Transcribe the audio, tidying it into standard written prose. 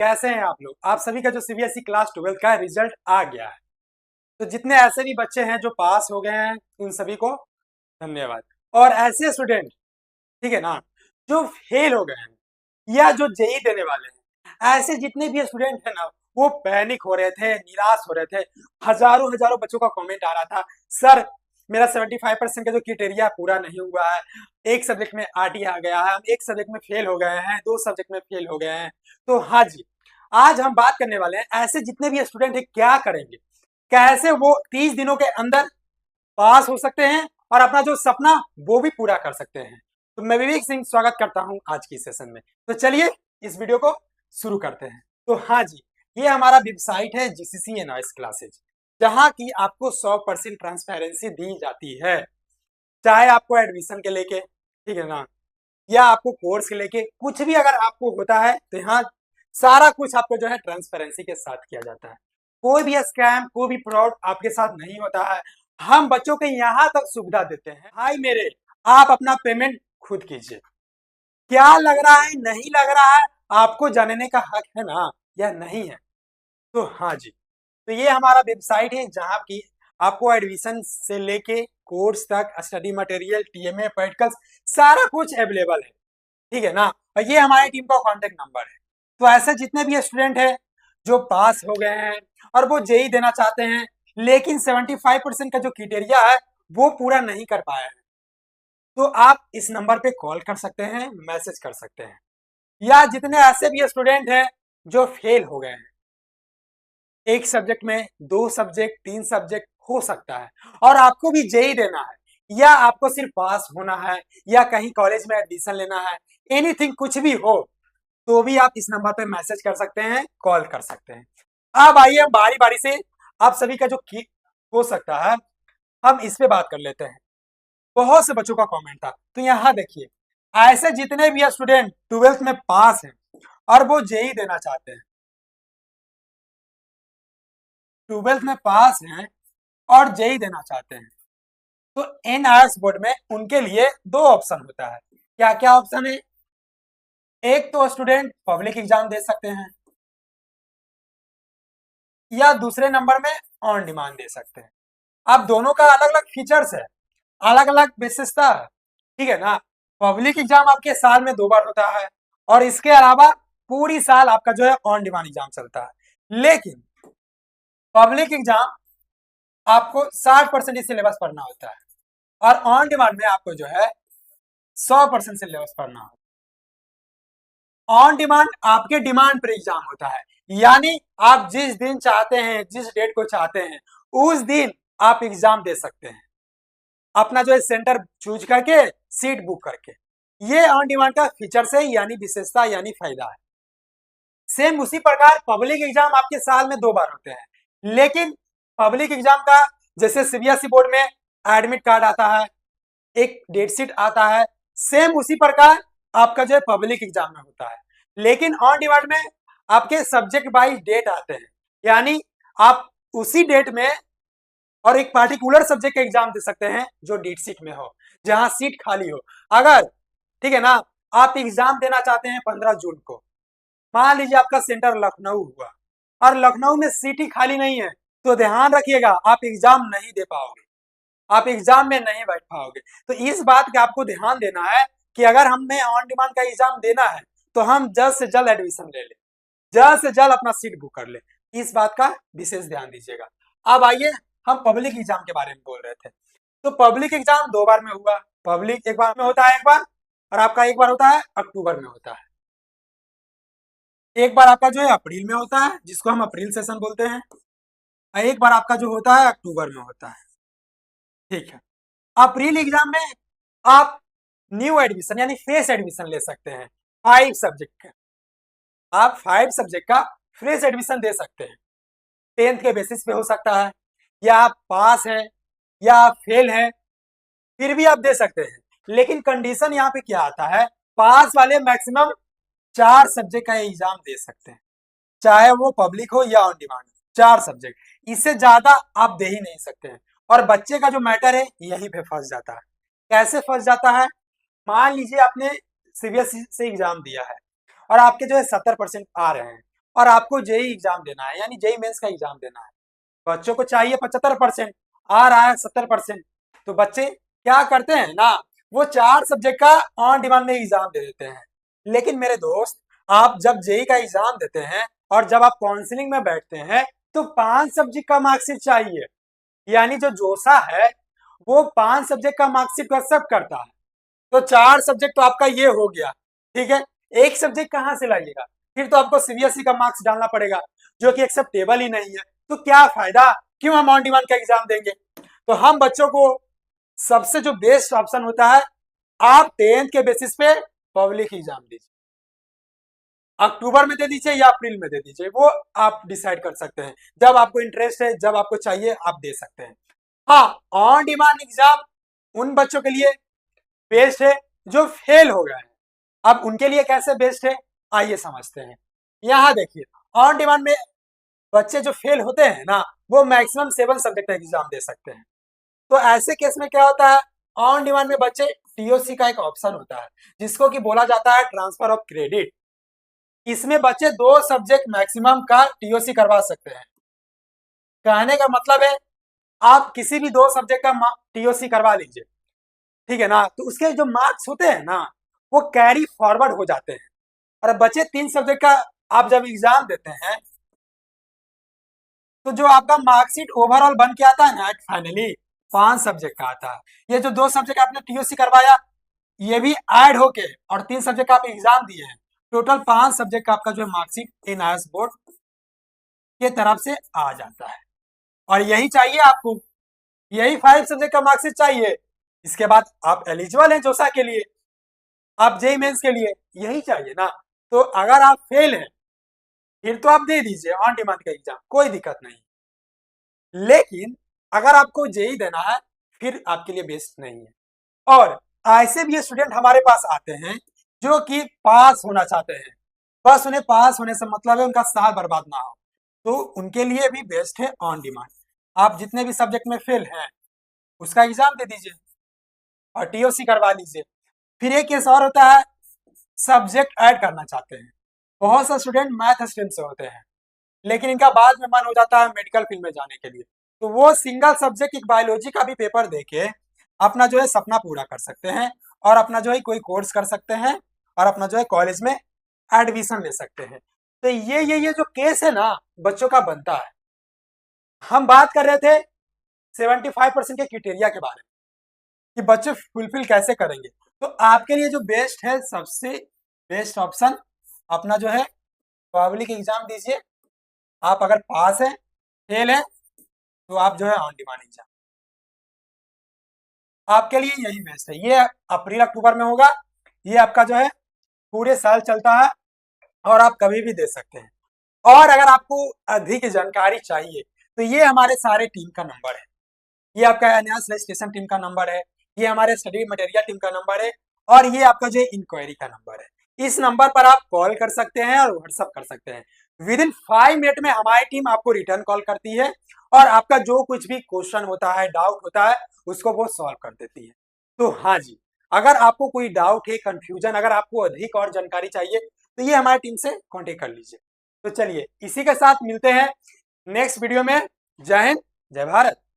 कैसे हैं आप लोग? आप सभी का जो सीबीएसई क्लास 12 का रिजल्ट आ गया है। तो जितने ऐसे भी बच्चे हैं जो पास हो गए हैं उन सभी को धन्यवाद। और ऐसे स्टूडेंट, ठीक है ना, जो फेल हो गए हैं या जो जेई देने वाले हैं, ऐसे जितने भी स्टूडेंट हैं ना, वो पैनिक हो रहे थे, निराश हो रहे थे। हजारों हजारों बच्चों का कमेंट आ रहा था, सर मेरा 75% का जो क्राइटेरिया पूरा नहीं हुआ है, एक सब्जेक्ट में आरटी आ गया है, हम एक सब्जेक्ट में फेल हो गए हैं, दो सब्जेक्ट में फेल हो गए हैं। तो हाँ जी, आज हम बात करने वाले हैं ऐसे जितने भी स्टूडेंट हैं क्या करेंगे, कैसे वो 30 दिनों के अंदर पास हो सकते हैं और अपना जो सपना वो भी पूरा कर सकते हैं। तो मैं विवेक सिंह स्वागत करता हूं आज की सेशन में। तो चलिए इस वीडियो को शुरू करते हैं। तो हाँ जी, ये हमारा वेबसाइट है जीसीसी एनआईएस क्लासेज, जहां की आपको 100% ट्रांसपेरेंसी दी जाती है। चाहे आपको एडमिशन के लेके, ठीक है ना, या आपको कोर्स के लेके कुछ भी अगर आपको होता है तो यहाँ सारा कुछ आपको जो है ट्रांसपेरेंसी के साथ किया जाता है। कोई भी स्कैम, कोई भी फ्रॉड आपके साथ नहीं होता है। हम बच्चों को यहाँ तक सुविधा देते हैं, भाई मेरे, आप अपना पेमेंट खुद कीजिए। क्या लग रहा है, नहीं लग रहा है, आपको जानने का हक है ना, या नहीं है? तो हाँ जी, तो ये हमारा वेबसाइट है जहाँ की आपको एडमिशन से लेके कोर्स तक, स्टडी मटेरियल, टीएमए, प्रैक्टिकल्स, सारा कुछ अवेलेबल है, ठीक है ना। और ये हमारी टीम का कांटेक्ट नंबर है। तो ऐसे जितने भी स्टूडेंट हैं जो पास हो गए हैं और वो जेई देना चाहते हैं, लेकिन 75% का जो क्राइटेरिया है वो पूरा नहीं कर पाए हैं, तो आप इस नंबर पे कॉल कर सकते हैं, मैसेज कर सकते हैं। या जितने ऐसे भी स्टूडेंट हैं जो फेल हो गए हैं, एक सब्जेक्ट में, दो सब्जेक्ट, तीन सब्जेक्ट हो सकता है, और आपको भी जेई देना है, या आपको सिर्फ पास होना है, या कहीं कॉलेज में एडमिशन लेना है, एनीथिंग कुछ भी हो, तो भी आप इस नंबर पे मैसेज कर सकते हैं, कॉल कर सकते हैं। अब आइए हम बारी बारी से आप सभी का जो की हो सकता है हम इस पे बात कर लेते हैं। बहुत से बच्चों का कमेंट था, तो यहाँ देखिए, ऐसे जितने भी स्टूडेंट 12th में पास हैं और वो जेई देना चाहते हैं, 12th में पास हैं और जेई देना चाहते हैं, तो एनआईएस बोर्ड में उनके लिए दो ऑप्शन होता है। क्या क्या ऑप्शन है? एक तो स्टूडेंट पब्लिक एग्जाम दे सकते हैं, या दूसरे नंबर में ऑन डिमांड दे सकते हैं। अब दोनों का अलग अलग फीचर्स है, अलग अलग विशेषता है, ठीक है ना। पब्लिक एग्जाम आपके साल में 2 बार होता है, और इसके अलावा पूरी साल आपका जो है ऑन डिमांड एग्जाम चलता है। लेकिन पब्लिक एग्जाम आपको 60% सिलेबस पढ़ना होता है, और ऑन डिमांड में आपको जो है 100% सिलेबस पढ़ना होता है। ऑन डिमांड आपके डिमांड पर एग्जाम होता है, यानी आप जिस दिन चाहते हैं, जिस डेट को चाहते हैं, उस दिन आप एग्जाम दे सकते हैं, अपना जो है सेंटर चूज करके, सीट बुक करके। ये ऑन डिमांड का फीचर्स है, यानी विशेषता, यानी फायदा है। सेम उसी प्रकार पब्लिक एग्जाम आपके साल में 2 बार होते हैं, लेकिन पब्लिक एग्जाम का जैसे सीबीएसई बोर्ड में एडमिट कार्ड आता है, एक डेट शीट आता है, सेम उसी प्रकार आपका जो है पब्लिक एग्जाम में होता है। लेकिन ऑन डिमांड में आपके सब्जेक्ट वाइज डेट आते हैं, यानी आप उसी डेट में और एक पार्टिकुलर सब्जेक्ट का एग्जाम दे सकते हैं जो डेट शीट में हो, जहां सीट खाली हो। अगर, ठीक है ना, आप एग्जाम देना चाहते हैं 15 जून को, मान लीजिए आपका सेंटर लखनऊ हुआ और लखनऊ में सीट ही खाली नहीं है, तो ध्यान रखिएगा आप एग्जाम नहीं दे पाओगे, आप एग्जाम में नहीं बैठ पाओगे। तो इस बात का आपको ध्यान देना है कि अगर हमें ऑन डिमांड का एग्जाम देना है तो हम जल्द से जल्द एडमिशन ले लें, जल्द से जल्द अपना सीट बुक कर ले। इस बात का विशेष ध्यान दीजिएगा। अब आइए हम पब्लिक एग्जाम के बारे में बोल रहे थे। तो पब्लिक एग्जाम 2 बार में हुआ, पब्लिक एक बार में होता है, एक बार, और आपका एक बार होता है अक्टूबर में होता है। एक बार आपका जो है अप्रैल में होता है, जिसको हम अप्रैल सेशन बोलते हैं, और एक बार आपका जो होता है अक्टूबर में होता है, ठीक है। अप्रैल एग्जाम में आप न्यू एडमिशन यानी फ्रेश एडमिशन ले सकते हैं, 5 सब्जेक्ट का, आप 5 सब्जेक्ट का फ्रेश एडमिशन दे सकते हैं। 10th के बेसिस पे हो सकता है, या आप पास हैं या आप फेल हैं, फिर भी आप दे सकते हैं। लेकिन कंडीशन यहाँ पे क्या आता है, पास वाले मैक्सिमम 4 सब्जेक्ट का एग्जाम दे सकते हैं, चाहे वो पब्लिक हो या ऑन डिमांड, 4 सब्जेक्ट, इससे ज्यादा आप दे ही नहीं सकते हैं। और बच्चे का जो मैटर है यहीं पे फंस जाता है। कैसे फंस जाता है? मान लीजिए आपने सीबीएसई से एग्जाम दिया है और आपके जो है 70% आ रहे हैं, और आपको जेई एग्जाम देना है, यानी जेई मेंस का एग्जाम देना है। बच्चों को चाहिए 75%, आ रहा है 70%। तो बच्चे क्या करते हैं ना, वो 4 सब्जेक्ट का ऑन डिमांड में एग्जाम दे देते हैं। लेकिन मेरे दोस्त, आप जब जेई का एग्जाम देते हैं और जब आप काउंसलिंग में बैठते हैं तो 5 सब्जेक्ट का मार्कशीट चाहिए। यानी जो जोसा है वो 5 सब्जेक्ट का मार्कशीट को एक्सेप्ट करता है। तो 4 सब्जेक्ट तो आपका ये हो गया, ठीक है। एक सब्जेक्ट कहां से लाइएगा, फिर तो आपको सीबीएसई का मार्क्स डालना पड़ेगा, जो कि एक्सेप्टेबल ही नहीं है। तो क्या फायदा, क्यों हम ऑन डिमांड का एग्जाम देंगे। तो हम बच्चों को सबसे जो बेस्ट ऑप्शन होता है, आप 10th के बेसिस पे पब्लिक एग्जाम दीजिए। अक्टूबर में दे दीजिए या अप्रैल में दे दीजिए, वो आप डिसाइड कर सकते हैं। जब आपको इंटरेस्ट है, जब आपको चाहिए, आप दे सकते हैं। हाँ, ऑन डिमांड एग्जाम उन बच्चों के लिए बेस्ट है जो फेल हो गए हैं। अब उनके लिए कैसे बेस्ट है, आइए समझते हैं। यहाँ देखिए, ऑन डिमांड में बच्चे जो फेल होते हैं ना, वो मैक्सिमम 7 सब्जेक्ट का एग्जाम दे सकते हैं। तो ऐसे केस में क्या होता है, ऑन डिमांड में बच्चे टीओसी का एक ऑप्शन होता है जिसको कि बोला जाता है ट्रांसफर ऑफ क्रेडिट। इसमें बच्चे 2 सब्जेक्ट मैक्सिमम का टीओसी करवा सकते हैं। कहने का मतलब है, आप किसी भी 2 सब्जेक्ट का टीओसी करवा लीजिए, ठीक है ना। तो उसके जो मार्क्स होते हैं ना, वो कैरी फॉरवर्ड हो जाते हैं। और बचे 3 सब्जेक्ट का आप जब एग्जाम देते हैं तो जो आपका मार्कशीट ओवरऑल बन के आता है ना, फाइनली 5 सब्जेक्ट का आता है। ये जो 2 सब्जेक्ट आपने टीओसी करवाया, ये भी ऐड होके और 3 सब्जेक्ट का आप एग्जाम दिए हैं, टोटल 5 सब्जेक्ट का आपका जो मार्कशीट एनआईएस बोर्ड के तरफ से आ जाता है। और यही चाहिए आपको, यही 5 सब्जेक्ट का मार्कशीट चाहिए। इसके बाद आप एलिजिबल हैं जोसा के लिए, आप जेई मेंस के लिए, यही चाहिए ना। तो अगर आप फेल हैं, फिर तो आप दे दीजिए ऑन डिमांड का एग्जाम, कोई दिक्कत नहीं। लेकिन अगर आपको जेई देना है, फिर आपके लिए बेस्ट नहीं है। और ऐसे भी स्टूडेंट हमारे पास आते हैं जो कि पास होना चाहते हैं, बस उन्हें पास होने से मतलब है, उनका साल बर्बाद ना हो। तो उनके लिए भी बेस्ट है ऑन डिमांड। आप जितने भी सब्जेक्ट में फेल हैं उसका एग्जाम दे दीजिए और टीओसी करवा लीजिए। फिर एक केस और होता है, सब्जेक्ट ऐड करना चाहते हैं। बहुत से स्टूडेंट मैथ स्ट्रीम से होते हैं, लेकिन इनका बाद में मन हो जाता है मेडिकल फील्ड में जाने के लिए, तो वो सिंगल सब्जेक्ट एक बायोलॉजी का भी पेपर देके अपना जो है सपना पूरा कर सकते हैं और अपना जो है कोई कोर्स कर सकते हैं और अपना जो है कॉलेज में एडमिशन ले सकते हैं। तो ये जो केस है ना, बच्चों का बनता है। हम बात कर रहे थे 75% के क्राइटेरिया के बारे में कि बच्चे फुलफिल कैसे करेंगे। तो आपके लिए जो बेस्ट है, सबसे बेस्ट ऑप्शन अपना जो है पब्लिक एग्जाम दीजिए। आप अगर पास है, फेल है, तो आप जो है ऑन डिमांड एग्जाम, आपके लिए यही बेस्ट है। ये अप्रैल अक्टूबर में होगा, ये आपका जो है पूरे साल चलता है और आप कभी भी दे सकते हैं। और अगर आपको अधिक जानकारी चाहिए तो ये हमारे सारे टीम का नंबर है, ये आपका एनआईएस रजिस्ट्रेशन टीम का नंबर है, ये हमारे स्टडी मटेरियल टीम का नंबर है, और ये आपका जो इंक्वायरी का नंबर है। इस नंबर पर आप कॉल कर सकते हैं और व्हाट्सअप कर सकते हैं। विद इन 5 मिनट में हमारी टीम आपको रिटर्न कॉल करती है और आपका जो कुछ भी क्वेश्चन होता है, डाउट होता है, उसको वो सॉल्व कर देती है। तो हाँ जी, अगर आपको कोई डाउट है, कंफ्यूजन, अगर आपको अधिक और जानकारी चाहिए तो ये हमारी टीम से कॉन्टेक्ट कर लीजिए। तो चलिए इसी के साथ मिलते हैं नेक्स्ट वीडियो में। जय हिंद, जय भारत।